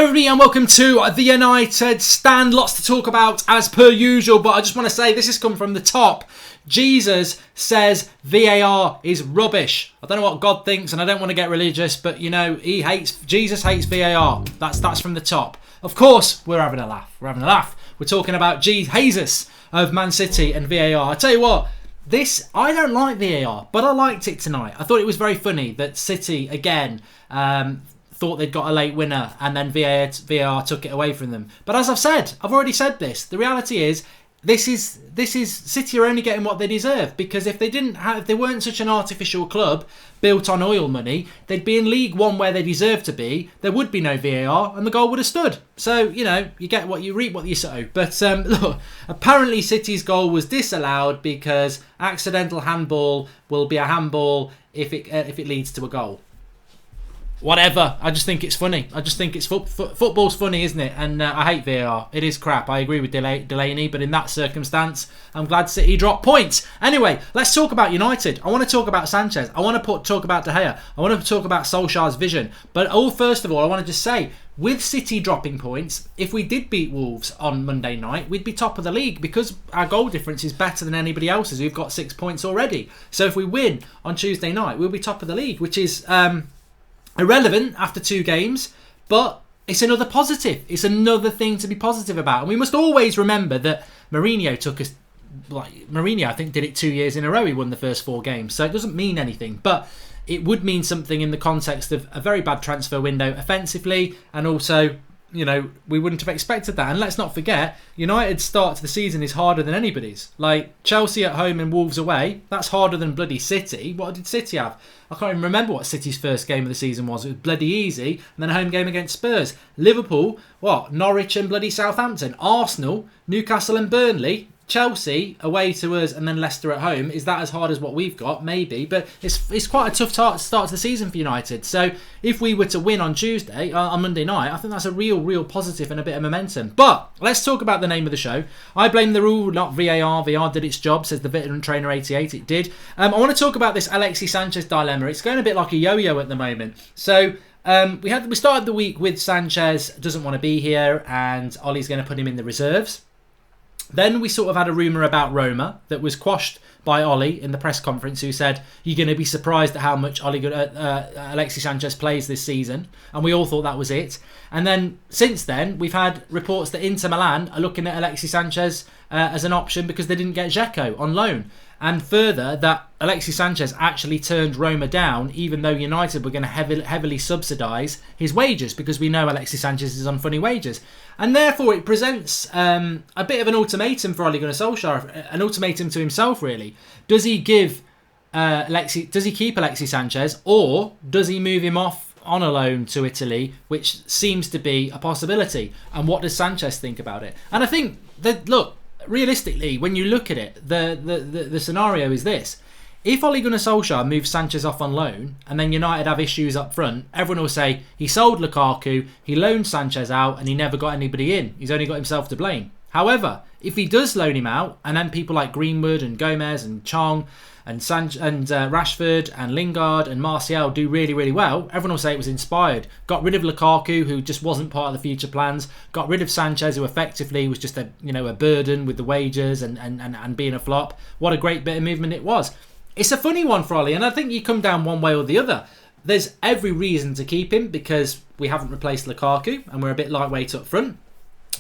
Hello everybody and welcome to the United Stand. Lots to talk about as per usual, but I just want to say this has come from the top. Jesus says VAR is rubbish. I don't know what God thinks and I don't want to get religious, but you know, Jesus hates VAR. That's from the top. Of course, we're having a laugh. We're talking about Jesus of Man City and VAR. I tell you what, I don't like VAR, but I liked it tonight. I thought it was very funny that City again thought they'd got a late winner and then VAR took it away from them. But as I've already said this. The reality is, this is City are only getting what they deserve, because if they weren't such an artificial club built on oil money, they'd be in League One where they deserve to be. There would be no VAR and the goal would have stood. So you know, you get what you reap, what you sow. But look, apparently City's goal was disallowed because accidental handball will be a handball if it leads to a goal. Whatever. I just think it's funny. I just think it's football's funny, isn't it? And I hate VAR. It is crap. I agree with Delaney, but in that circumstance, I'm glad City dropped points. Anyway, let's talk about United. I want to talk about Sanchez. I want to talk about De Gea. I want to talk about Solskjaer's vision. But first of all, I want to just say, with City dropping points, if we did beat Wolves on Monday night, we'd be top of the league because our goal difference is better than anybody else's. We've got 6 points already. So if we win on Tuesday night, we'll be top of the league, which is irrelevant after 2 games, but it's another positive. It's another thing to be positive about. And we must always remember that Mourinho I think did it 2 years in a row. He won the first 4 games. So it doesn't mean anything, but it would mean something in the context of a very bad transfer window offensively, and also, you know, we wouldn't have expected that. And let's not forget, United's start to the season is harder than anybody's. Like Chelsea at home and Wolves away, that's harder than bloody City. What did City have? I can't even remember what City's first game of the season was. It was bloody easy. And then a home game against Spurs. Liverpool, Norwich and bloody Southampton. Arsenal, Newcastle and Burnley. Chelsea away to us, and then Leicester at home. Is that as hard as what we've got? Maybe, but it's quite a tough start to the season for United. So if we were to win on Monday night, I think that's a real positive and a bit of momentum. But let's talk about the name of the show. I blame the rule, not VAR. VAR did its job, says the veteran trainer 88. It did. I want to talk about this Alexis Sanchez dilemma. It's going a bit like a yo-yo at the moment. So we started the week with Sanchez doesn't want to be here, and Ollie's going to put him in the reserves. Then we sort of had a rumour about Roma that was quashed by Ollie in the press conference, who said, you're going to be surprised at how much Alexis Sanchez plays this season. And we all thought that was it. And then since then, we've had reports that Inter Milan are looking at Alexis Sanchez as an option because they didn't get Dzeko on loan. And further, that Alexis Sanchez actually turned Roma down, even though United were going to heavily subsidise his wages, because we know Alexis Sanchez is on funny wages. And therefore, it presents a bit of an ultimatum for Ole Gunnar Solskjaer, an ultimatum to himself, really. Does he keep Alexis Sanchez, or does he move him off on a loan to Italy, which seems to be a possibility? And what does Sanchez think about it? And I think that, look, realistically, when you look at it, the scenario is this. If Ole Gunnar Solskjaer moves Sanchez off on loan and then United have issues up front, everyone will say he sold Lukaku, he loaned Sanchez out and he never got anybody in. He's only got himself to blame. However, if he does loan him out and then people like Greenwood and Gomes and Chong and Rashford and Lingard and Martial do really well, everyone will say it was inspired. Got rid of Lukaku, who just wasn't part of the future plans. Got rid of Sanchez, who effectively was just a burden with the wages and being a flop. What a great bit of movement it was. It's a funny one for Ollie, and I think you come down one way or the other. There's every reason to keep him because we haven't replaced Lukaku and we're a bit lightweight up front.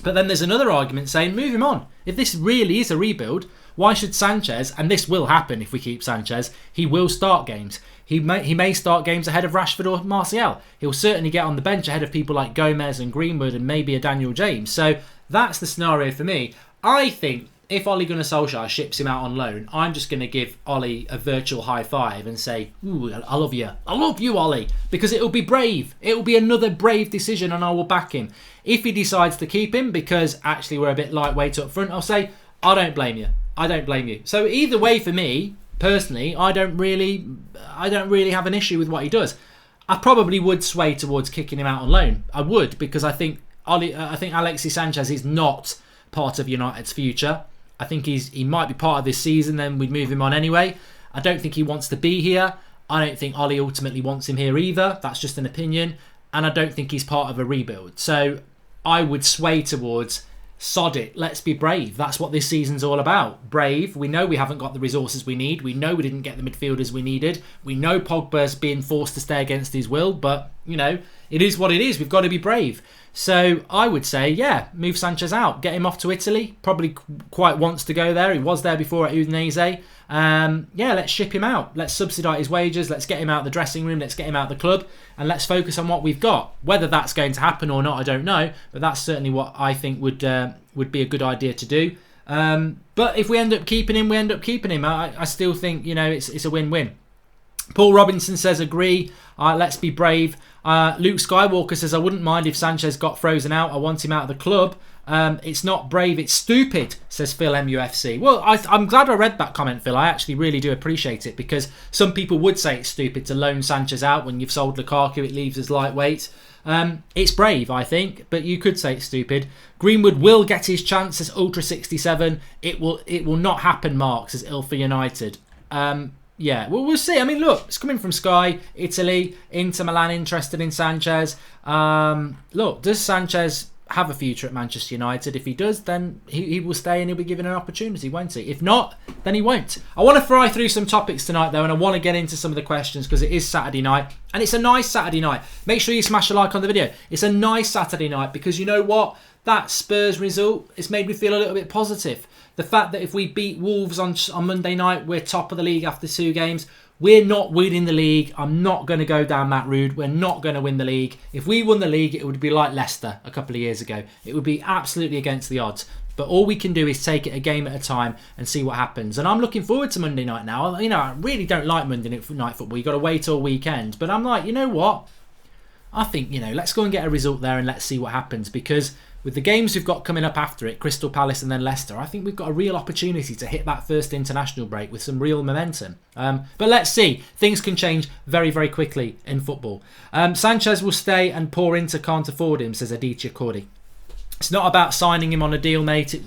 But then there's another argument saying move him on. If this really is a rebuild, why should Sanchez, and this will happen if we keep Sanchez, he will start games. He may start games ahead of Rashford or Martial. He'll certainly get on the bench ahead of people like Gomes and Greenwood and maybe a Daniel James. So that's the scenario for me. I think if Ole Gunnar Solskjaer ships him out on loan, I'm just going to give Ollie a virtual high five and say, ooh, I love you. I love you, Ollie. Because it'll be brave. It'll be another brave decision and I will back him. If he decides to keep him because actually we're a bit lightweight up front, I'll say, I don't blame you. I don't blame you. So either way for me, personally, I don't really have an issue with what he does. I probably would sway towards kicking him out on loan. I would, because I think Alexis Sanchez is not part of United's future. I think he might be part of this season, then we'd move him on anyway. I don't think he wants to be here. I don't think Ollie ultimately wants him here either. That's just an opinion. and I don't think he's part of a rebuild. So I would sway towards sod it, let's be brave. That's what this season's all about. Brave. We know we haven't got the resources we need. We know we didn't get the midfielders we needed. We know Pogba's being forced to stay against his will, but, you know, it is what it is. We've got to be brave. So I would say, yeah, move Sanchez out. Get him off to Italy. Probably quite wants to go there. He was there before at Udinese. Yeah, let's ship him out. Let's subsidise his wages. Let's get him out of the dressing room. Let's get him out of the club. And let's focus on what we've got. Whether that's going to happen or not, I don't know. But that's certainly what I think would be a good idea to do. But if we end up keeping him, we end up keeping him. I still think, you know, it's a win-win. Paul Robinson says, agree. Let's be brave. Luke Skywalker says, I wouldn't mind if Sanchez got frozen out. I want him out of the club. It's not brave, it's stupid, says Phil MUFC. Well, I'm glad I read that comment, Phil. I actually really do appreciate it, because some people would say it's stupid to loan Sanchez out when you've sold Lukaku. It leaves us lightweight. It's brave, I think, but you could say it's stupid. Greenwood will get his chance, says Ultra 67. It will not happen, Mark, says Ilfa United. Yeah, well, we'll see. I mean, look, it's coming from Sky, Italy, Inter Milan interested in Sanchez. Look, does Sanchez have a future at Manchester United? If he does, then he will stay and he'll be given an opportunity, won't he? If not, then he won't. I want to fry through some topics tonight, though, and I want to get into some of the questions because it is Saturday night, and it's a nice Saturday night. Make sure you smash a like on the video. It's a nice Saturday night because you know what? That Spurs result, it's made me feel a little bit positive. The fact that if we beat Wolves on Monday night, we're top of the league after 2 games. We're not winning the league. I'm not going to go down that route. We're not going to win the league. If we won the league, it would be like Leicester a couple of years ago. It would be absolutely against the odds. But all we can do is take it a game at a time and see what happens. And I'm looking forward to Monday night now. You know, I really don't like Monday night football. You've got to wait all weekend. But I'm like, you know what? I think, you know, let's go and get a result there and let's see what happens. Because with the games we've got coming up after it, Crystal Palace and then Leicester, I think we've got a real opportunity to hit that first international break with some real momentum. But let's see. Things can change very, very quickly in football. Sanchez will stay and poor Inter can't afford him, says Aditya Cordy. It's not about signing him on a deal, mate.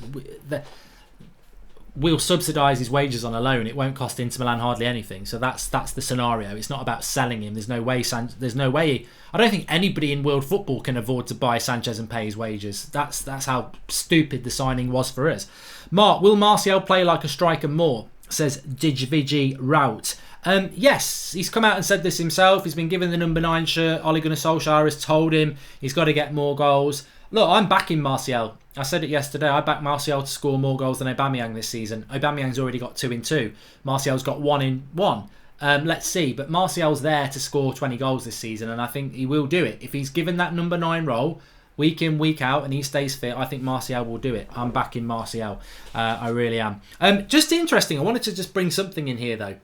We'll subsidise his wages on a loan. It won't cost Inter Milan hardly anything. So that's the scenario. It's not about selling him. There's no way. I don't think anybody in world football can afford to buy Sanchez and pay his wages. That's how stupid the signing was for us. Mark, will Martial play like a striker more? Says Digvigi Rout. Yes, he's come out and said this himself. He's been given the number 9 shirt. Ole Gunnar Solskjaer has told him he's got to get more goals. Look, I'm backing Martial. I said it yesterday. I backed Martial to score more goals than Aubameyang this season. Aubameyang's already got 2 in 2. Martial's got 1 in 1. Let's see. But Martial's there to score 20 goals this season, and I think he will do it. If he's given that number 9 role week in, week out, and he stays fit, I think Martial will do it. I'm backing Martial. I really am. Just interesting. I wanted to just bring something in here, though.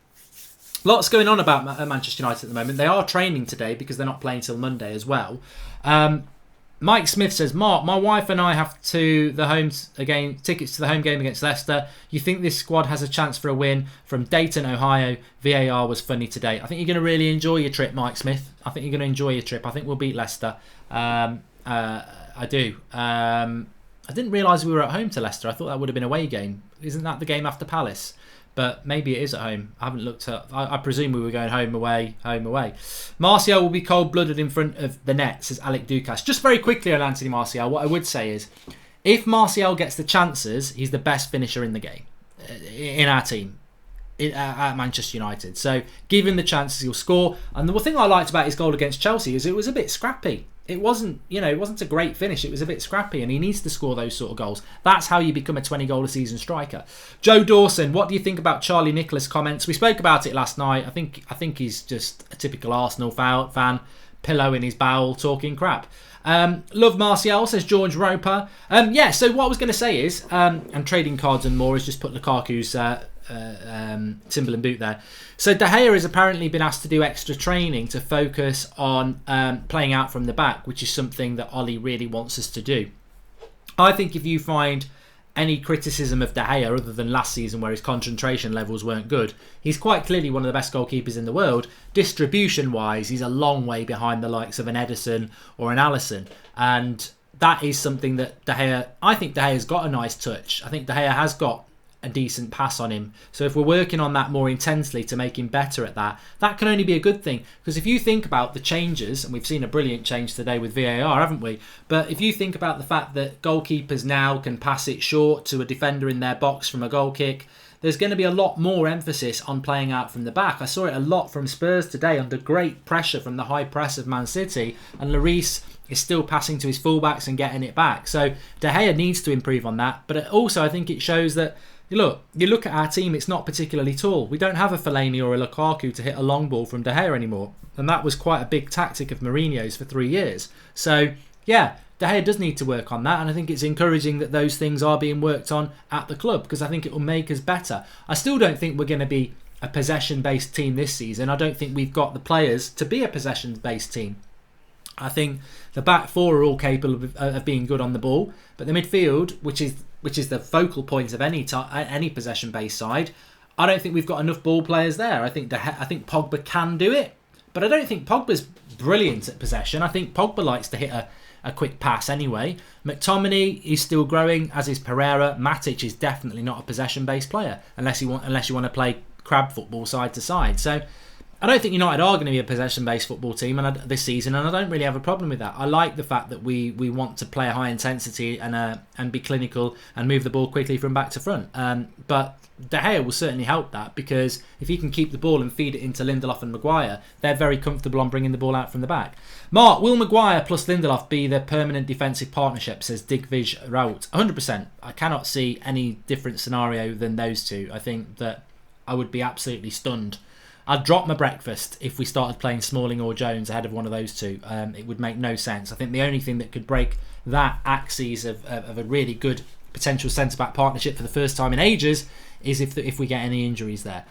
Lots going on about Manchester United at the moment. They are training today because they're not playing till Monday as well. Mike Smith says, Mark, my wife and I have tickets to the home game against Leicester. You think this squad has a chance for a win? From Dayton, Ohio, VAR was funny today. I think you're going to really enjoy your trip, Mike Smith. I think you're going to enjoy your trip. I think we'll beat Leicester. I do. I didn't realise we were at home to Leicester. I thought that would have been an away game. Isn't that the game after Palace? But maybe it is at home. I haven't looked up. I presume we were going home, away. Martial will be cold-blooded in front of the net, says Alec Dukas. Just very quickly on Anthony Martial, what I would say is, if Martial gets the chances, he's the best finisher in the game, in our team, at Manchester United. So give him the chances, he'll score. And the thing I liked about his goal against Chelsea is it was a bit scrappy. It wasn't a great finish. It was a bit scrappy, and he needs to score those sort of goals. That's how you become a 20-goal-a-season striker. Joe Dawson, what do you think about Charlie Nicholas' comments? We spoke about it last night. I think he's just a typical Arsenal fan, pillow in his bowel, talking crap. Love Martial, says George Roper. So what I was going to say is, and trading cards and more, is just put Lukaku's Timberland boot there. So De Gea has apparently been asked to do extra training to focus on playing out from the back, which is something that Ollie really wants us to do. I think if you find any criticism of De Gea other than last season where his concentration levels weren't good, he's quite clearly one of the best goalkeepers in the world. Distribution wise, he's a long way behind the likes of an Ederson or an Alisson, and that is something that I think De Gea's got a nice touch. I think De Gea has got a decent pass on him. So if we're working on that more intensely to make him better at that, that can only be a good thing. Because if you think about the changes, and we've seen a brilliant change today with VAR, haven't we? But if you think about the fact that goalkeepers now can pass it short to a defender in their box from a goal kick, there's going to be a lot more emphasis on playing out from the back. I saw it a lot from Spurs today under great pressure from the high press of Man City, and Lloris is still passing to his fullbacks and getting it back. So De Gea needs to improve on that. But also I think it shows that, you look at our team, it's not particularly tall. We don't have a Fellaini or a Lukaku to hit a long ball from De Gea anymore. And that was quite a big tactic of Mourinho's for 3 years. So, yeah, De Gea does need to work on that. And I think it's encouraging that those things are being worked on at the club, because I think it will make us better. I still don't think we're going to be a possession-based team this season. I don't think we've got the players to be a possession-based team. I think the back four are all capable of being good on the ball, but the midfield, which is the focal point of any possession-based side, I don't think we've got enough ball players there. I think Pogba can do it, but I don't think Pogba's brilliant at possession. I think Pogba likes to hit a quick pass anyway. McTominay is still growing, as is Pereira. Matic is definitely not a possession-based player unless you want to play crab football side to side. So I don't think United are going to be a possession-based football team this season, and I don't really have a problem with that. I like the fact that we want to play a high intensity and be clinical and move the ball quickly from back to front. But De Gea will certainly help that, because if he can keep the ball and feed it into Lindelof and Maguire, they're very comfortable on bringing the ball out from the back. Mark, will Maguire plus Lindelof be the permanent defensive partnership, says Digvij Raut. 100%. I cannot see any different scenario than those two. I think that I would be absolutely stunned. I'd drop my breakfast if we started playing Smalling or Jones ahead of one of those two. It would make no sense. I think the only thing that could break that axis of a really good potential centre-back partnership for the first time in ages is if we get any injuries there.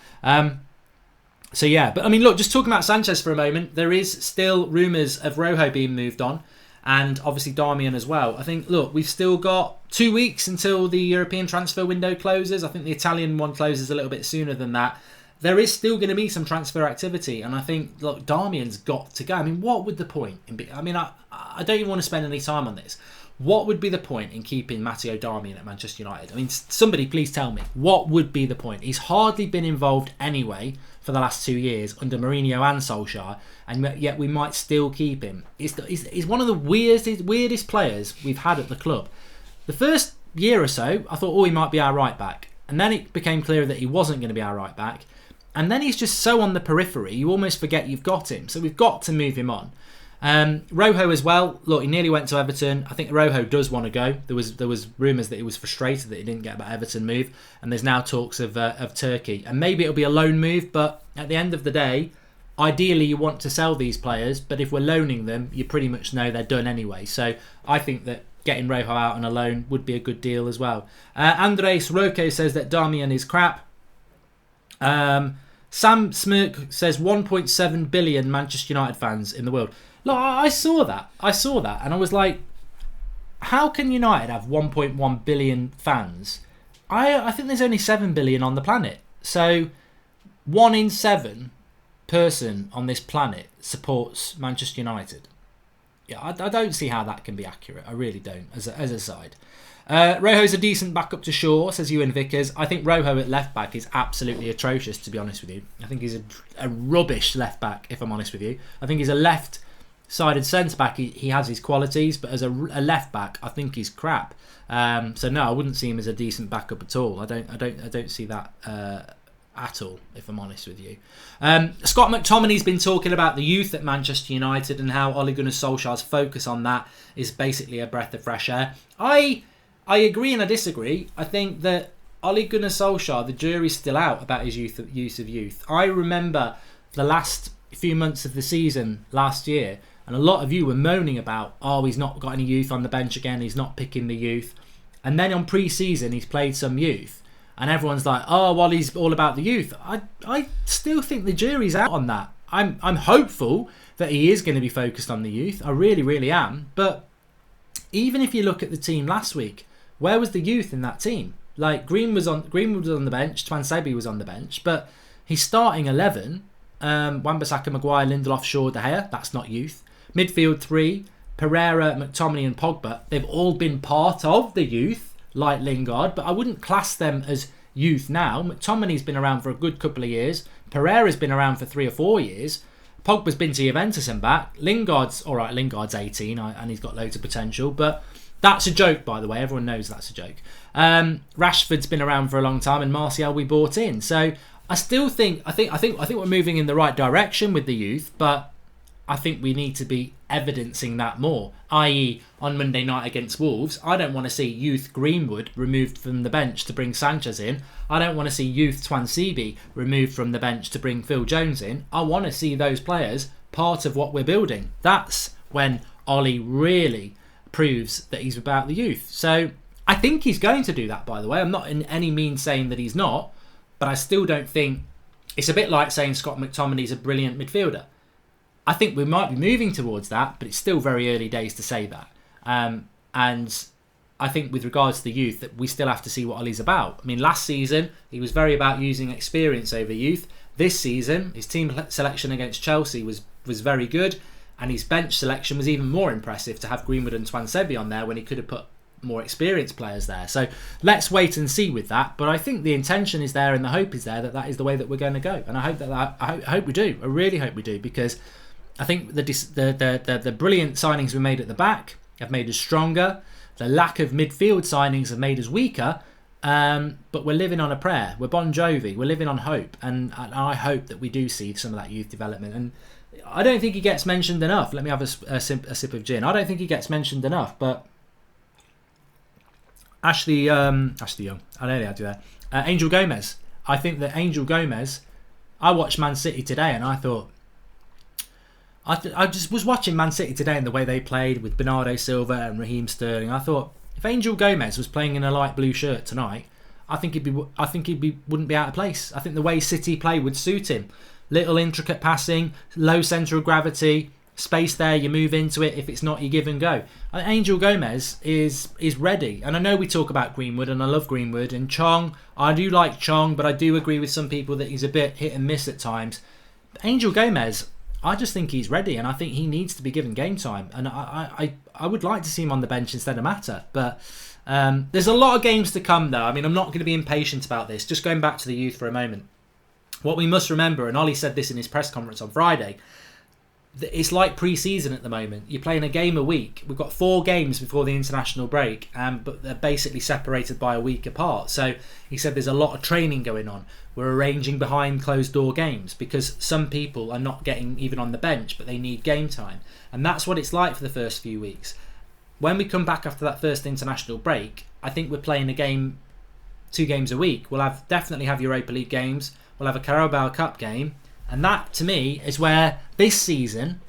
So yeah, but I mean, look, just talking about Sanchez for a moment, there is still rumours of Rojo being moved on, and obviously Darmian as well. I think, look, we've still got 2 weeks until the European transfer window closes. I think the Italian one closes a little bit sooner than that. There is still going to be some transfer activity, and I think, look, Darmian's got to go. I mean, what would the point in I don't even want to spend any time on this. What would be the point in keeping Matteo Darmian at Manchester United? I mean, somebody please tell me. What would be the point? He's hardly been involved anyway for the last 2 years under Mourinho and Solskjaer, and yet we might still keep him. He's one of the weirdest players we've had at the club. The first year or so, I thought, he might be our right back. And then it became clear that he wasn't going to be our right back. And then he's just so on the periphery, you almost forget you've got him. So we've got to move him on. Rojo as well. Look, he nearly went to Everton. I think Rojo does want to go. There was rumours that he was frustrated that he didn't get that Everton move, and there's now talks of Turkey. And maybe it'll be a loan move, but at the end of the day, ideally you want to sell these players, but if we're loaning them, you pretty much know they're done anyway. So I think that getting Rojo out on a loan would be a good deal as well. Andres Roque says that Darmian is crap. Sam Smirk says 1.7 billion Manchester United fans in the world. Look, I saw that, and I was like, how can United have 1.1 billion fans? I think there's only 7 billion on the planet. So 1 in 7 person on this planet supports Manchester United. Yeah, I don't see how that can be accurate. I really don't, as a side. Rojo's a decent backup to Shaw, says Ewan Vickers. I think Rojo at left back is absolutely atrocious, to be honest with you. I think he's a rubbish left back, if I'm honest with you. I think he's a left-sided centre back. He has his qualities, but as a left back, I think he's crap. So no, I wouldn't see him as a decent backup at all. I don't see that at all, if I'm honest with you. Scott McTominay's been talking about the youth at Manchester United and how Ole Gunnar Solskjaer's focus on that is basically a breath of fresh air. I agree and I disagree. I think that Ole Gunnar Solskjaer, the jury's still out about his use of youth. I remember the last few months of the season last year, and a lot of you were moaning about, he's not got any youth on the bench again, he's not picking the youth. And then on pre-season, he's played some youth. And everyone's like, he's all about the youth. I still think the jury's out on that. I'm hopeful that he is going to be focused on the youth. I really, really am. But even if you look at the team last week, where was the youth in that team? Like Greenwood was on the bench, Twansebi was on the bench, but he's starting 11. Wan-Bissaka, Maguire, Lindelof, Shaw, De Gea. That's not youth. Midfield 3, Pereira, McTominay, and Pogba. They've all been part of the youth, like Lingard, but I wouldn't class them as youth now. McTominay's been around for a good couple of years. Pereira's been around for 3 or 4 years. Pogba's been to Juventus and back. Lingard's 18 and he's got loads of potential, but that's a joke, by the way. Everyone knows that's a joke. Rashford's been around for a long time, and Martial we bought in. So I still think we're moving in the right direction with the youth, but I think we need to be evidencing that more. I.e., on Monday night against Wolves, I don't want to see youth Greenwood removed from the bench to bring Sanchez in. I don't want to see youth Twansibi removed from the bench to bring Phil Jones in. I want to see those players part of what we're building. That's when Ollie really proves that he's about the youth. So I think he's going to do that, by the way. I'm not in any means saying that he's not, but I still don't think... It's a bit like saying Scott McTominay's a brilliant midfielder. I think we might be moving towards that, but it's still very early days to say that. And I think with regards to the youth, that we still have to see what Ollie's about. I mean, last season, he was very about using experience over youth. This season, his team selection against Chelsea was very good, and his bench selection was even more impressive to have Greenwood and Twansebi on there when he could have put more experienced players there. So let's wait and see with that. But I think the intention is there and the hope is there that is the way that we're going to go. And I hope we do. I really hope we do, because I think the brilliant signings we made at the back have made us stronger. The lack of midfield signings have made us weaker. But we're living on a prayer. We're Bon Jovi. We're living on hope. And I hope that we do see some of that youth development. And I don't think he gets mentioned enough. Let me have a sip of gin. I don't think he gets mentioned enough. But Ashley Young. I don't know how to do that. Angel Gomes. I think that Angel Gomes... I watched Man City today and I thought... I just was watching Man City today and the way they played with Bernardo Silva and Raheem Sterling. I thought, if Angel Gomes was playing in a light blue shirt tonight, I think he wouldn't be out of place. I think the way City play would suit him. Little intricate passing, low centre of gravity, space there, you move into it. If it's not, you give and go. Angel Gomes is ready. And I know we talk about Greenwood, and I love Greenwood. And Chong, I do like Chong, but I do agree with some people that he's a bit hit and miss at times. But Angel Gomes, I just think he's ready, and I think he needs to be given game time. And I would like to see him on the bench instead of Mata. But there's a lot of games to come, though. I mean, I'm not going to be impatient about this. Just going back to the youth for a moment. What we must remember, and Ollie said this in his press conference on Friday, it's like pre-season at the moment. You're playing a game a week. We've got 4 games before the international break, but they're basically separated by a week apart. So he said there's a lot of training going on. We're arranging behind closed door games because some people are not getting even on the bench, but they need game time. And that's what it's like for the first few weeks. When we come back after that first international break, I think we're playing 2 games a week. We'll definitely have Europa League games. We'll have a Carabao Cup game. And that, to me, is where this season,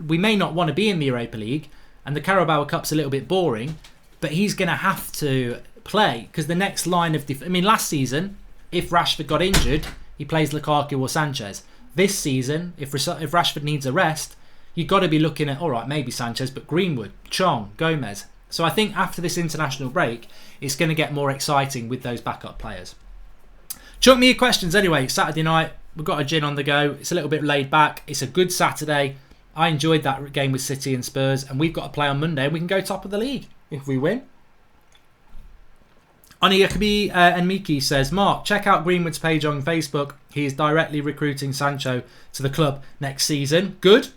we may not want to be in the Europa League, and the Carabao Cup's a little bit boring, but he's going to have to play, because the next line of last season, if Rashford got injured, he plays Lukaku or Sanchez. This season, if Rashford needs a rest, you've got to be looking at, all right, maybe Sanchez, but Greenwood, Chong, Gomes. So I think after this international break, it's going to get more exciting with those backup players. Chuck me your questions anyway. Saturday night, we've got a gin on the go. It's a little bit laid back. It's a good Saturday. I enjoyed that game with City and Spurs, and we've got to play on Monday, and we can go top of the league if we win. Oniyakubi and Miki says, Mark, check out Greenwood's page on Facebook. He is directly recruiting Sancho to the club next season. Good.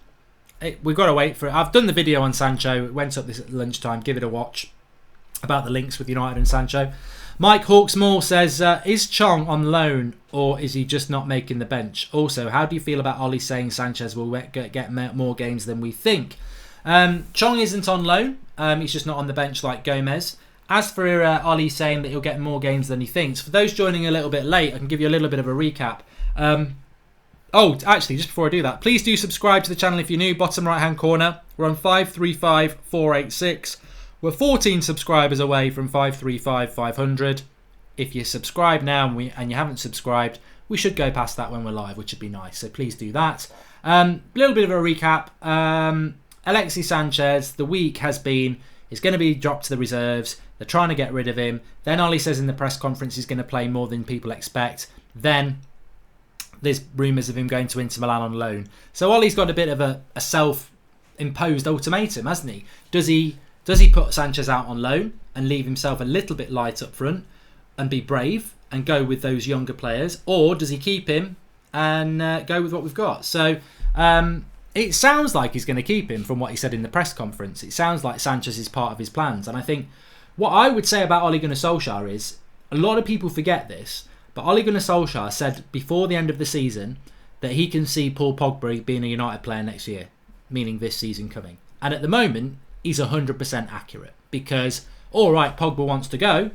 We've got to wait for it. I've done the video on Sancho. It went up this at lunchtime. Give it a watch about the links with United and Sancho. Mike Hawksmore says, is Chong on loan or is he just not making the bench? Also, how do you feel about Ollie saying Sanchez will get more games than we think? Chong isn't on loan. He's just not on the bench like Gomes. As for Ollie saying that he'll get more games than he thinks, for those joining a little bit late, I can give you a little bit of a recap. Actually, just before I do that, please do subscribe to the channel if you're new. Bottom right hand corner. We're on 535,486. We're 14 subscribers away from 535,500. If you subscribe now and you haven't subscribed, we should go past that when we're live, which would be nice. So please do that. A little bit of a recap. Alexis Sanchez, the week has been, is going to be dropped to the reserves. They're trying to get rid of him. Then Ollie says in the press conference he's going to play more than people expect. Then there's rumours of him going to Inter Milan on loan. So Ollie's got a bit of a self-imposed ultimatum, hasn't he? Does he put Sanchez out on loan and leave himself a little bit light up front and be brave and go with those younger players, or does he keep him and go with what we've got? So it sounds like he's going to keep him from what he said in the press conference. It sounds like Sanchez is part of his plans. And I think what I would say about Ole Gunnar Solskjaer is, a lot of people forget this, but Ole Gunnar Solskjaer said before the end of the season that he can see Paul Pogba being a United player next year, meaning this season coming. And at the moment, he's 100% accurate, because, all right, Pogba wants to go,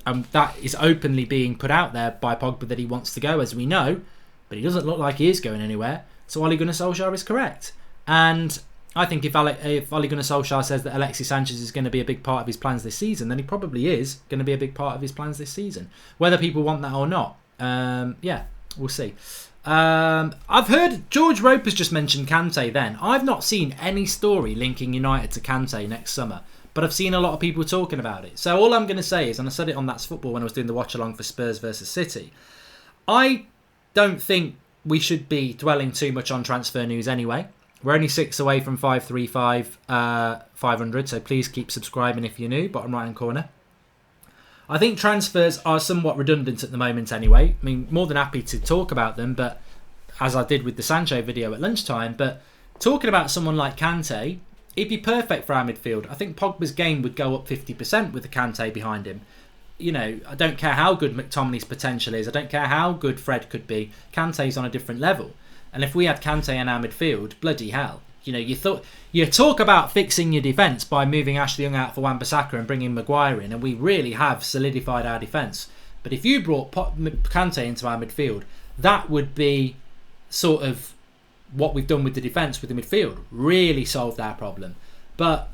and that is openly being put out there by Pogba that he wants to go, as we know, but he doesn't look like he is going anywhere. So Ole Gunnar Solskjaer is correct. And I think if Ole Gunnar Solskjaer says that Alexis Sanchez is going to be a big part of his plans this season, then he probably is going to be a big part of his plans this season. Whether people want that or not, yeah, we'll see. I've heard George Roper's just mentioned Kante then. I've not seen any story linking United to Kante next summer, but I've seen a lot of people talking about it. So all I'm going to say is, and I said it on That's Football when I was doing the watch along for Spurs versus City, I don't think we should be dwelling too much on transfer news anyway. We're only 6 away from 535 500, so please keep subscribing if you're new, bottom right hand corner. I think transfers are somewhat redundant at the moment anyway. I mean, more than happy to talk about them, but as I did with the Sancho video at lunchtime, but talking about someone like Kante, he'd be perfect for our midfield. I think Pogba's game would go up 50% with the Kante behind him. You know, I don't care how good McTominay's potential is. I don't care how good Fred could be. Kante's on a different level. And if we had Kante in our midfield, bloody hell. You know, you talk about fixing your defence by moving Ashley Young out for Wan-Bissaka and bringing Maguire in, and we really have solidified our defence. But if you brought Kante into our midfield, that would be sort of what we've done with the defence with the midfield. Really solved our problem. But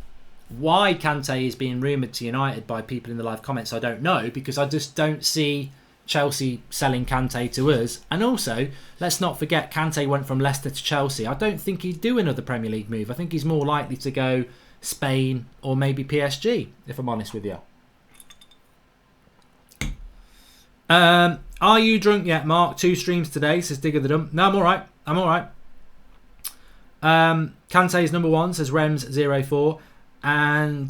why Kante is being rumoured to United by people in the live comments, I don't know, because I just don't see Chelsea selling Kante to us. And also, let's not forget, Kante went from Leicester to Chelsea. I don't think he'd do another Premier League move. I think he's more likely to go Spain or maybe PSG, if I'm honest with you. Are you drunk yet, Mark? 2 streams today, says Digger the Dump. No, I'm alright. I'm alright. Kante's number 1, says Rems04. And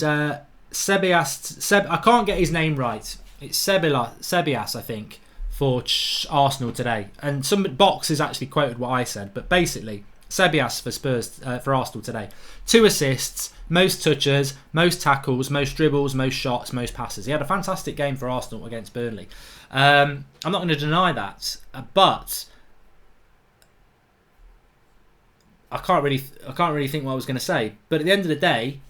Sebias, I can't get his name right. It's Sebias, I think, for Arsenal today. And some box has actually quoted what I said, but basically, Sebias for Spurs, for Arsenal today. 2 assists, most touches, most tackles, most dribbles, most shots, most passes. He had a fantastic game for Arsenal against Burnley. I'm not going to deny that, but I can't really think what I was going to say. But at the end of the day,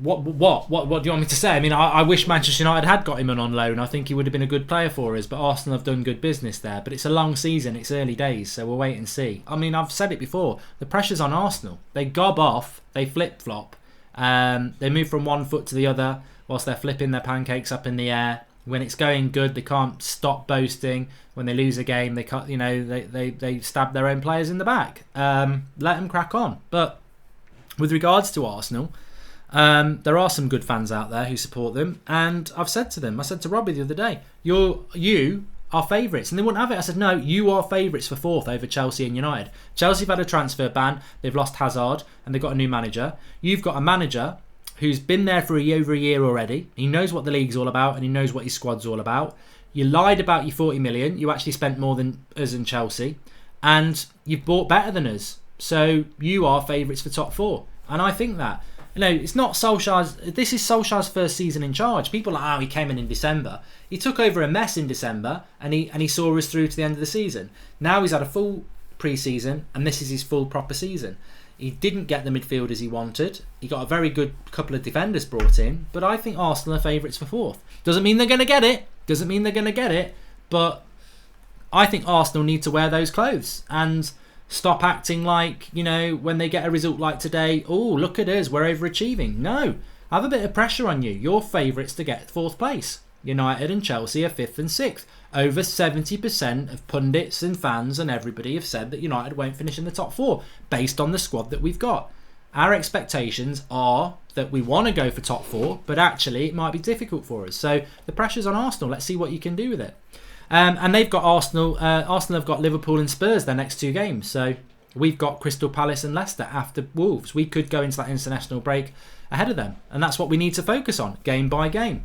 what do you want me to say? I mean, I wish Manchester United had got him on loan. I think he would have been a good player for us, but Arsenal have done good business there. But it's a long season, it's early days, so we'll wait and see. I mean, I've said it before, the pressure's on Arsenal. They gob off, they flip-flop, they move from one foot to the other whilst they're flipping their pancakes up in the air. When it's going good, they can't stop boasting. When they lose a game, they can't, they stab their own players in the back. Let them crack on. But with regards to Arsenal, there are some good fans out there who support them, and I said to Robbie the other day, you are favourites, and they wouldn't have it. I said, no, you are favourites for 4th over Chelsea and United. Chelsea have had a transfer ban, they've lost Hazard, and they've got a new manager. You've got a manager who's been there for over a year already. He knows what the league's all about, and he knows what his squad's all about. You lied about your 40 million, you actually spent more than us and Chelsea, and you've bought better than us. So you are favourites for top 4, and I think that. It's not Solskjaer's. This is Solskjaer's first season in charge. People are like, he came in December. He took over a mess in December, and he saw us through to the end of the season. Now he's had a full pre-season, and this is his full proper season. He didn't get the midfielders he wanted. He got a very good couple of defenders brought in, but I think Arsenal are favourites for 4th. Doesn't mean they're going to get it. But I think Arsenal need to wear those clothes and stop acting like, when they get a result like today, oh, look at us, we're overachieving. No, have a bit of pressure on you. You're favourites to get 4th place. United and Chelsea are 5th and 6th. Over 70% of pundits and fans and everybody have said that United won't finish in the top 4 based on the squad that we've got. Our expectations are that we want to go for top 4, but actually it might be difficult for us. So the pressure's on Arsenal. Let's see what you can do with it. And they've got Arsenal. Arsenal have got Liverpool and Spurs their next 2 games. So we've got Crystal Palace and Leicester after Wolves. We could go into that international break ahead of them. And that's what we need to focus on, game by game.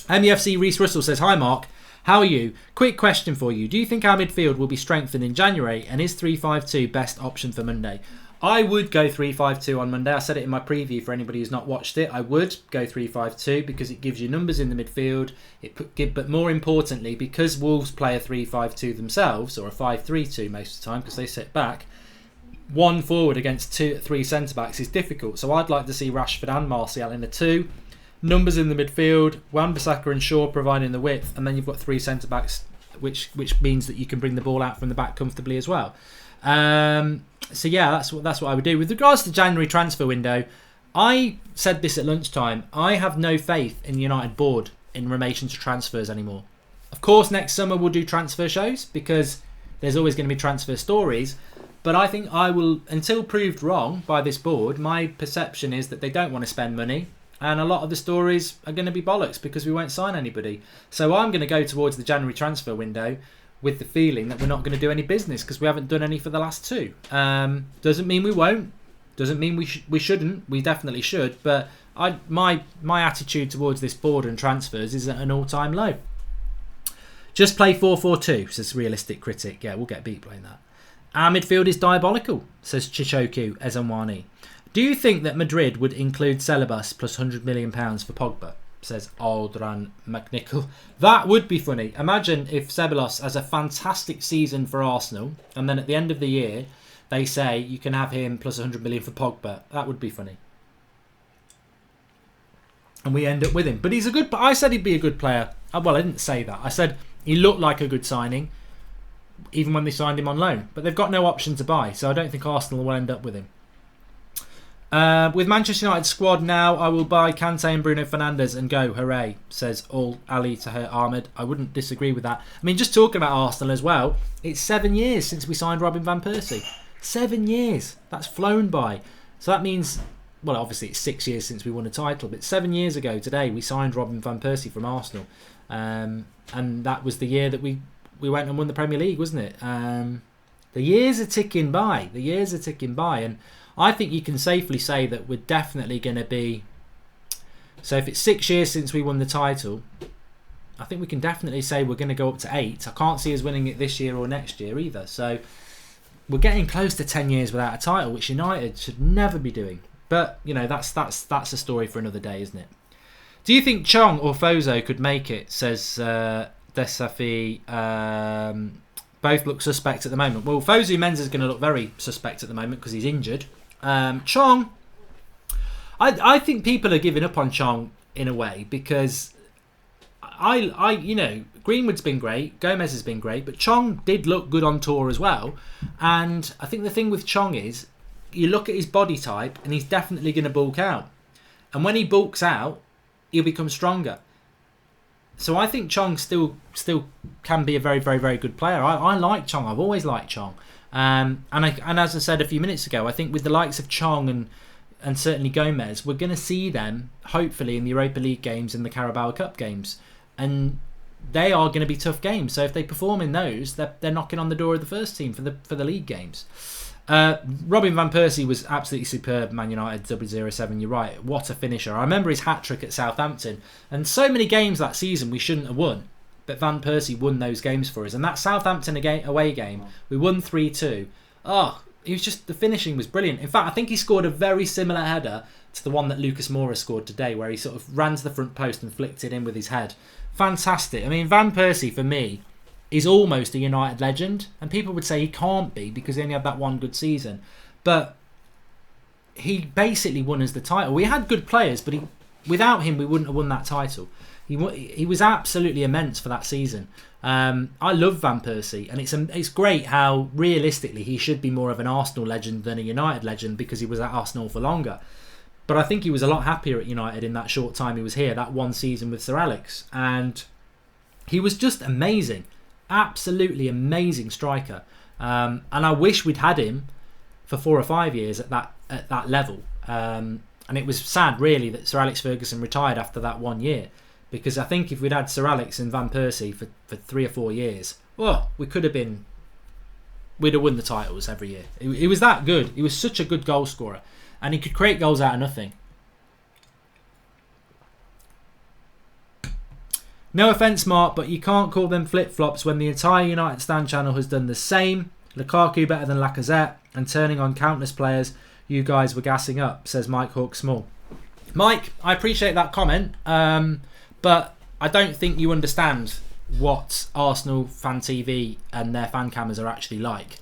MUFC Reese Russell says, hi Mark, how are you? Quick question for you. Do you think our midfield will be strengthened in January, and is 3-5-2 best option for Monday? I would go 3-5-2 on Monday. I said it in my preview for anybody who's not watched it. I would go 3-5-2 because it gives you numbers in the midfield. But more importantly, because Wolves play a 3-5-2 themselves, or a 5-3-2 most of the time because they sit back, one forward against three centre-backs is difficult. So I'd like to see Rashford and Martial in the 2. Numbers in the midfield, Wan-Bissaka and Shaw providing the width, and then you've got 3 centre-backs, which means that you can bring the ball out from the back comfortably as well. So yeah, that's what I would do. With regards to January transfer window, I said this at lunchtime, I have no faith in the United board in relation to transfers anymore. Of course, next summer we'll do transfer shows because there's always going to be transfer stories. But I think I will, until proved wrong by this board, my perception is that they don't want to spend money. And a lot of the stories are going to be bollocks because we won't sign anybody. So I'm going to go towards the January transfer window with the feeling that we're not going to do any business because we haven't done any for the last 2. Doesn't mean we won't. Doesn't mean we shouldn't. We definitely should. But my attitude towards this board and transfers is at an all-time low. Just play 4-4-2, says Realistic Critic. Yeah, we'll get beat playing that. Our midfield is diabolical, says Chichoku Ezanwani. Do you think that Madrid would include Celebus plus £100 million for Pogba? Says Aldran McNichol. That would be funny. Imagine if Ceballos has a fantastic season for Arsenal and then at the end of the year they say you can have him plus £100 million for Pogba. That would be funny. And we end up with him. But he's a good... I said he'd be a good player. Well, I didn't say that. I said he looked like a good signing even when they signed him on loan. But they've got no option to buy, so I don't think Arsenal will end up with him. With Manchester United squad now, I will buy Kante and Bruno Fernandes and go, hooray, says All Ali Tahir Ahmed. I wouldn't disagree with that. I mean, just talking about Arsenal as well, it's 7 years since we signed Robin Van Persie. 7 years. That's flown by. So that means, well, obviously it's 6 years since we won a title, but 7 years ago today we signed Robin Van Persie from Arsenal. And that was the year that we went and won the Premier League, wasn't it? The years are ticking by. And I think you can safely say that we're definitely going to be... So if it's 6 years since we won the title, I think we can definitely say we're going to go up to 8. I can't see us winning it this year or next year either. So we're getting close to 10 years without a title, which United should never be doing. But, you know, that's a story for another day, isn't it? Do you think Chong or Fozo could make it, says Desafi. Both look suspect at the moment. Well, Fosu Mensah is going to look very suspect at the moment because he's injured. Chong, I think people are giving up on Chong in a way because Greenwood's been great, Gomes has been great, but Chong did look good on tour as well. And I think the thing with Chong is you look at his body type and he's definitely going to bulk out. And when he bulks out, he'll become stronger. So I think Chong still can be a very, very, very good player. I like Chong. I've always liked Chong. And as I said a few minutes ago, I think with the likes of Chong and certainly Gomes, we're going to see them hopefully in the Europa League games and the Carabao Cup games. And they are going to be tough games. So if they perform in those, they're knocking on the door of the first team for the league games. Robin Van Persie was absolutely superb. Man United 007. You're right. What a finisher! I remember his hat trick at Southampton, and so many games that season we shouldn't have won, but Van Persie won those games for us. And that Southampton away game, we won 3-2. Oh, he was just, the finishing was brilliant. In fact, I think he scored a very similar header to the one that Lucas Moura scored today, where he sort of ran to the front post and flicked it in with his head. Fantastic. I mean, Van Persie for me is almost a United legend, and people would say he can't be because he only had that one good season, but he basically won us the title. We had good players, but without him we wouldn't have won that title. He was absolutely immense for that season. I love Van Persie, and it's great how realistically he should be more of an Arsenal legend than a United legend because he was at Arsenal for longer. But I think he was a lot happier at United in that short time he was here, that one season with Sir Alex, and he was just amazing. Absolutely amazing striker, and I wish we'd had him for 4 or 5 years at that level. And it was sad, really, that Sir Alex Ferguson retired after that 1 year, because I think if we'd had Sir Alex and Van Persie for 3 or 4 years, we'd have won the titles every year. He was that good. He was such a good goal scorer, and he could create goals out of nothing. No offence, Mark, but you can't call them flip-flops when the entire United Stand channel has done the same. Lukaku better than Lacazette and turning on countless players you guys were gassing up, says Mike Hawk Small. Mike, I appreciate that comment, but I don't think you understand what Arsenal Fan TV and their fan cameras are actually like.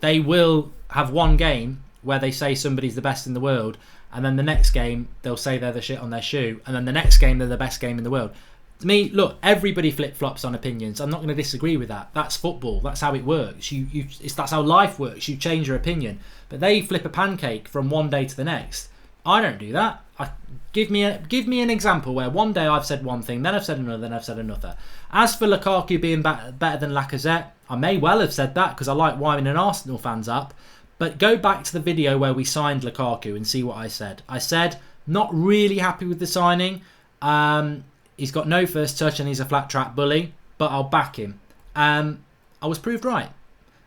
They will have one game where they say somebody's the best in the world, and then the next game they'll say they're the shit on their shoe, and then the next game they're the best game in the world. To me, look, everybody flip-flops on opinions. I'm not going to disagree with that. That's football. That's how it works. That's how life works. You change your opinion. But they flip a pancake from one day to the next. I don't do that. Give me an example where one day I've said one thing, then I've said another, then I've said another. As for Lukaku being better than Lacazette, I may well have said that because I like winding Arsenal fans up. But go back to the video where we signed Lukaku and see what I said. I said, not really happy with the signing. He's got no first touch and he's a flat track bully, but I'll back him. I was proved right.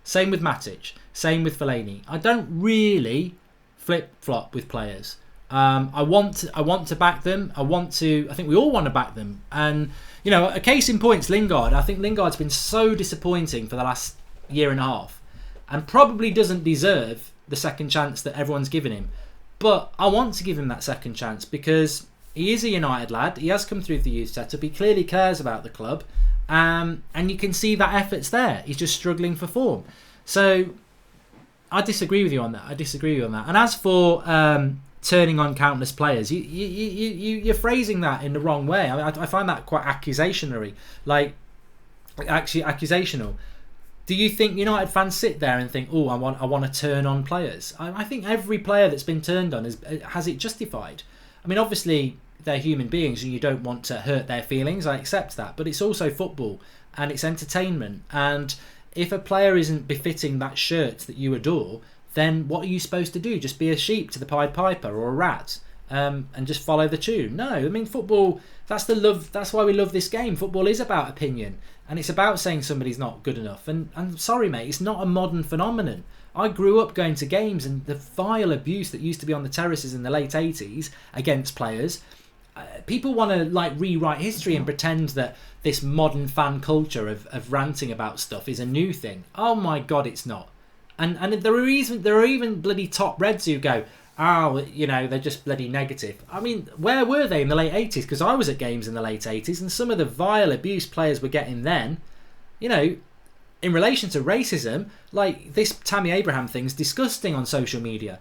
Same with Matic. Same with Fellaini. I don't really flip-flop with players. I want to back them. I think we all want to back them. And, you know, a case in point is Lingard. I think Lingard's been so disappointing for the last year and a half and probably doesn't deserve the second chance that everyone's given him. But I want to give him that second chance because he is a United lad. He has come through the youth setup. He clearly cares about the club. And you can see that effort's there. He's just struggling for form. So I disagree with you on that. And as for turning on countless players, you're phrasing that in the wrong way. I find that quite accusational. Do you think United fans sit there and think, oh, I want to turn on players? I think every player that's been turned on has it justified. I mean, obviously, they're human beings and you don't want to hurt their feelings. I accept that. But it's also football and it's entertainment. And if a player isn't befitting that shirt that you adore, then what are you supposed to do? Just be a sheep to the Pied Piper or a rat and just follow the tune? No, I mean, football, that's the love. That's why we love this game. Football is about opinion and it's about saying somebody's not good enough. And I'm sorry, mate, it's not a modern phenomenon. I grew up going to games and the vile abuse that used to be on the terraces in the late 80s against players. People want to rewrite history and pretend that this modern fan culture of ranting about stuff is a new thing. Oh my God, it's not. And there are even bloody top Reds who go, oh, you know, they're just bloody negative. I mean, where were they in the late 80s? Because I was at games in the late 80s and some of the vile abuse players were getting then, you know, in relation to racism, like this Tammy Abraham thing's disgusting on social media.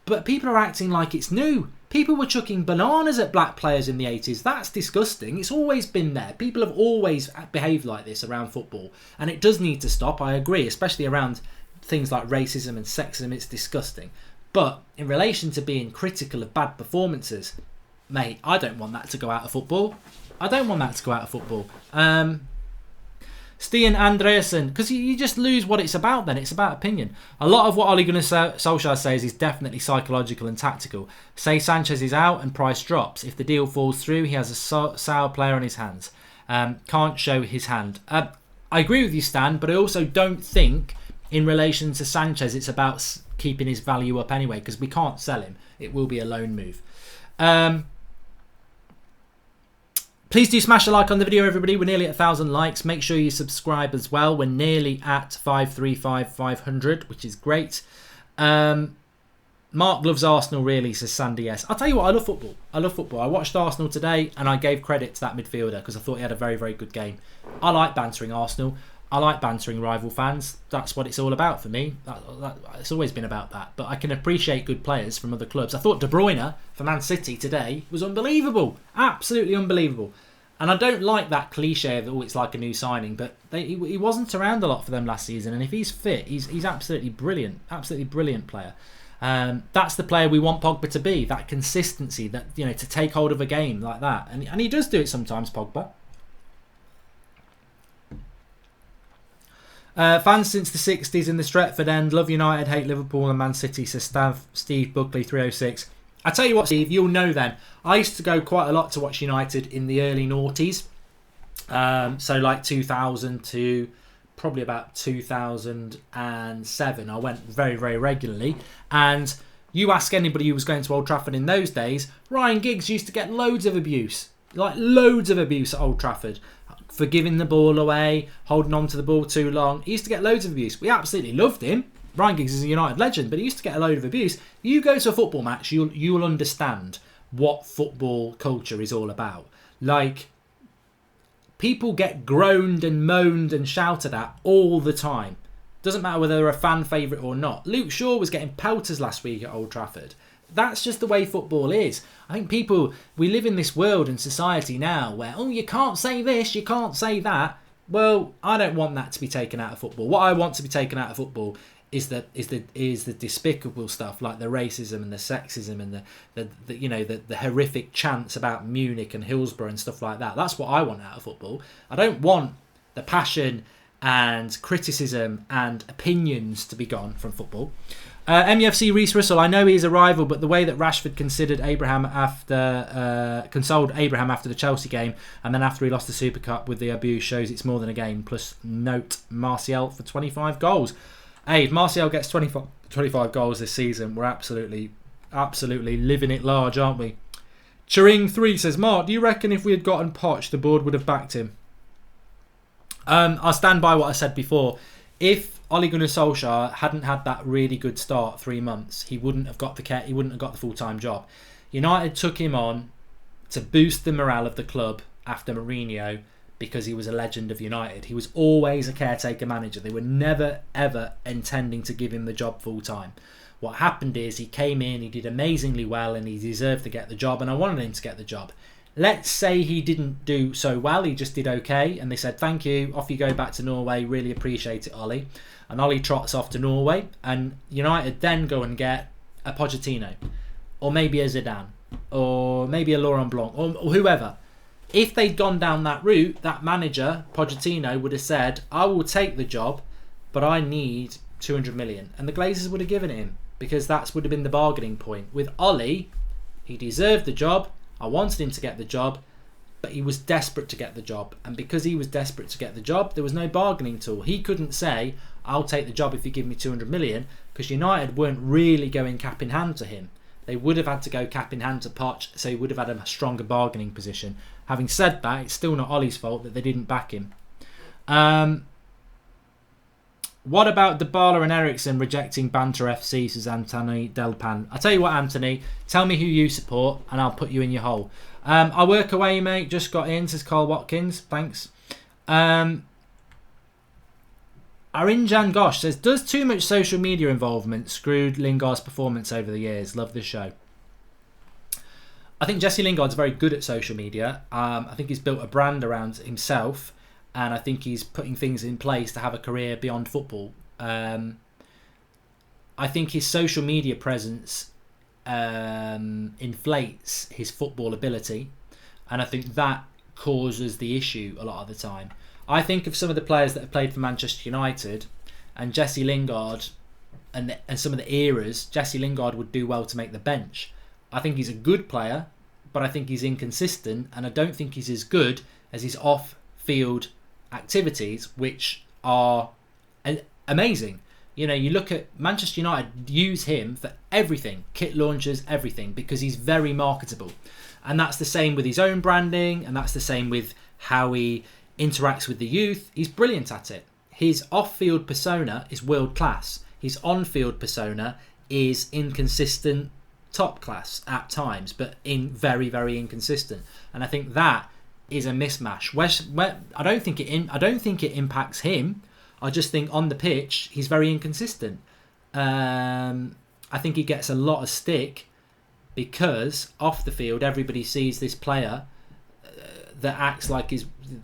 But people are acting like it's new. People were chucking bananas at black players in the 80s. That's disgusting. It's always been there. People have always behaved like this around football. And it does need to stop, I agree, especially around things like racism and sexism. It's disgusting. But in relation to being critical of bad performances, mate, I don't want that to go out of football. Stian Andreasen, because you just lose what it's about then. It's about opinion. A lot of what Ole Gunnar Solskjaer says is definitely psychological and tactical. Say Sanchez is out and price drops. If the deal falls through, he has a sour player on his hands. Can't show his hand. I agree with you, Stan, but I also don't think in relation to Sanchez it's about keeping his value up anyway, because we can't sell him. It will be a loan move. Please do smash a like on the video, everybody. We're nearly at 1,000 likes. Make sure you subscribe as well. We're nearly at 500, which is great. Mark loves Arsenal, really, says Sandy S. I'll tell you what, I love football. I watched Arsenal today and I gave credit to that midfielder because I thought he had a very, very good game. I like bantering Arsenal. I like bantering rival fans. That's what it's all about for me. It's always been about that. But I can appreciate good players from other clubs. I thought De Bruyne for Man City today was unbelievable. Absolutely unbelievable. And I don't like that cliche of, oh, it's like a new signing. But he wasn't around a lot for them last season. And if he's fit, he's absolutely brilliant. Absolutely brilliant player. That's the player we want Pogba to be. That consistency, that, you know, to take hold of a game like that. And he does do it sometimes, Pogba. Fans since the 60s in the Stretford end. Love United, hate Liverpool and Man City, says Steve Buckley 306. I tell you what, Steve, you'll know then. I used to go quite a lot to watch United in the early noughties. So like 2000 to probably about 2007. I went very, very regularly. And you ask anybody who was going to Old Trafford in those days, Ryan Giggs used to get loads of abuse. Like loads of abuse at Old Trafford. for giving the ball away, holding on to the ball too long. He used to get loads of abuse. We absolutely loved him. Ryan Giggs is a United legend, but he used to get a load of abuse. You go to a football match, you'll understand what football culture is all about. Like, people get groaned and moaned and shouted at all the time. Doesn't matter whether they're a fan favourite or not. Luke Shaw was getting pelters last week at Old Trafford. That's just the way football is. I think we live in this world and society now where, oh, you can't say this, you can't say that. Well, I don't want that to be taken out of football. What I want to be taken out of football is the despicable stuff, like the racism and the sexism and the horrific chants about Munich and Hillsborough and stuff like that. That's what I want out of football. I don't want the passion and criticism and opinions to be gone from football. MUFC Reese Russell, I know he's a rival, but the way that Rashford consoled Abraham after the Chelsea game and then after he lost the Super Cup with the abuse shows it's more than a game. Plus note Martial for 25 goals. Hey, if Martial gets 25 goals this season, we're absolutely living it large, aren't we? Charing3 says, Mark, do you reckon if we had gotten Poch, the board would have backed him? I'll stand by what I said before. If Ole Gunnar Solskjaer hadn't had that really good start 3 months, he wouldn't have got the full-time job. United took him on to boost the morale of the club after Mourinho, because he was a legend of United. He was always a caretaker manager. They were never, ever intending to give him the job full-time. What happened is he came in, he did amazingly well, and he deserved to get the job, and I wanted him to get the job. Let's say he didn't do so well, he just did okay, and they said, thank you, off you go back to Norway, really appreciate it, Ollie. And Ollie trots off to Norway, and United then go and get a Pochettino, or maybe a Zidane, or maybe a Laurent Blanc, or whoever. If they'd gone down that route, that manager, Pochettino, would have said, I will take the job, but I need 200 million. And the Glazers would have given it him, because that would have been the bargaining point. With Ollie, he deserved the job. I wanted him to get the job, but he was desperate to get the job. And because he was desperate to get the job, there was no bargaining tool. He couldn't say, I'll take the job if you give me 200 million, because United weren't really going cap in hand to him. They would have had to go cap in hand to Poch, so he would have had a stronger bargaining position. Having said that, it's still not Ollie's fault that they didn't back him. What about Dybala and Eriksen rejecting Banter FC, says Anthony Delpan. I'll tell you what, Anthony, tell me who you support and I'll put you in your hole. I work away, mate, just got in, says Carl Watkins. Thanks. Arinjan Gosh says, does too much social media involvement screwed Lingard's performance over the years? Love the show. I think Jesse Lingard's very good at social media. I think he's built a brand around himself, and I think he's putting things in place to have a career beyond football. I think his social media presence inflates his football ability, and I think that causes the issue a lot of the time. I think of some of the players that have played for Manchester United, and Jesse Lingard, and some of the eras, Jesse Lingard would do well to make the bench. I think he's a good player, but I think he's inconsistent, and I don't think he's as good as his off-field activities, which are amazing. You know, you look at Manchester United, use him for everything, kit launches, everything, because he's very marketable. And that's the same with his own branding, and that's the same with how he interacts with the youth. He's brilliant at it. His off-field persona is world class. His on-field persona is inconsistent, top class at times, but very, very inconsistent. And I think that is a mismatch. I don't think it impacts him. I just think on the pitch he's very inconsistent. I think he gets a lot of stick because off the field everybody sees this player that acts like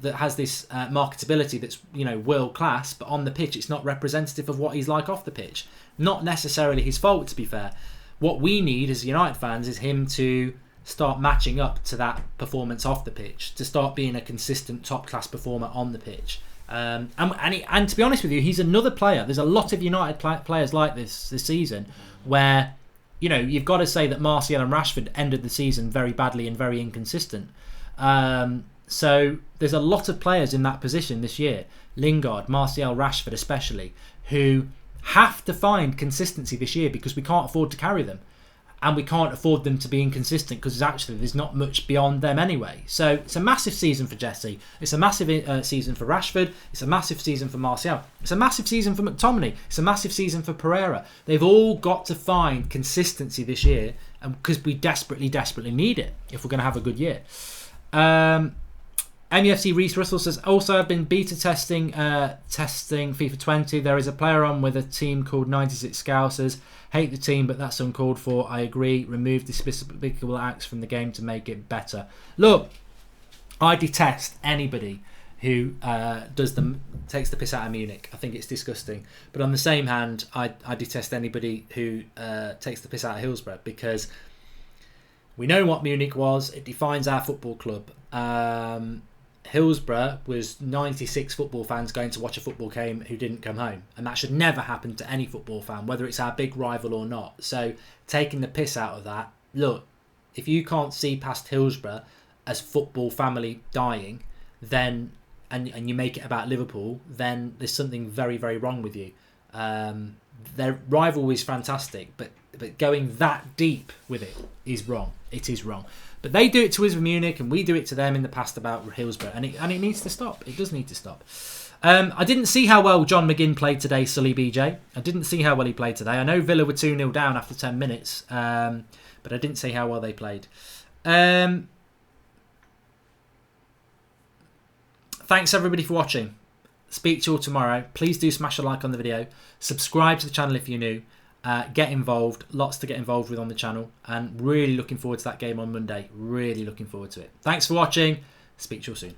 that has this marketability that's, you know, world class, but on the pitch it's not representative of what he's like off the pitch. Not necessarily his fault, to be fair. What we need as United fans is him to start matching up to that performance off the pitch, to start being a consistent top class performer on the pitch. And to be honest with you, he's another player. There's a lot of United players like this season where, you know, you've got to say that Martial and Rashford ended the season very badly and very inconsistent. So there's a lot of players in that position this year, Lingard, Martial, Rashford especially, who have to find consistency this year because we can't afford to carry them. and we can't afford them to be inconsistent because actually there's not much beyond them anyway. So it's a massive season for Jesse. It's a massive season for Rashford. It's a massive season for Martial. It's a massive season for McTominay. It's a massive season for Pereira. They've all got to find consistency this year, because we desperately, desperately need it if we're going to have a good year. MUFC Reese Russell says, also I've been beta testing FIFA 20. There is a player on with a team called 96 Scousers. Hate the team, but that's uncalled for. I agree. Remove despicable acts from the game to make it better. Look, I detest anybody who takes the piss out of Munich. I think it's disgusting. But on the same hand, I detest anybody who takes the piss out of Hillsborough, because we know what Munich was. It defines our football club. Hillsborough was 96 football fans going to watch a football game who didn't come home, and that should never happen to any football fan, whether it's our big rival or not. So taking the piss out of that, look, if you can't see past Hillsborough as football family dying, then and you make it about Liverpool, then there's something very, very wrong with you. Their rivalry is fantastic, but going that deep with it is wrong. It is wrong. But they do it to us with Munich, and we do it to them in the past about Hillsborough, and it needs to stop. It does need to stop. I didn't see how well John McGinn played today, Sully BJ. I didn't see how well he played today. I know Villa were 2-0 down after 10 minutes, but I didn't see how well they played. Thanks everybody for watching. Speak to you all tomorrow. Please do smash a like on the video. Subscribe to the channel if you're new. Get involved. Lots to get involved with on the channel. And really looking forward to that game on Monday. Really looking forward to it. Thanks for watching. Speak to you all soon.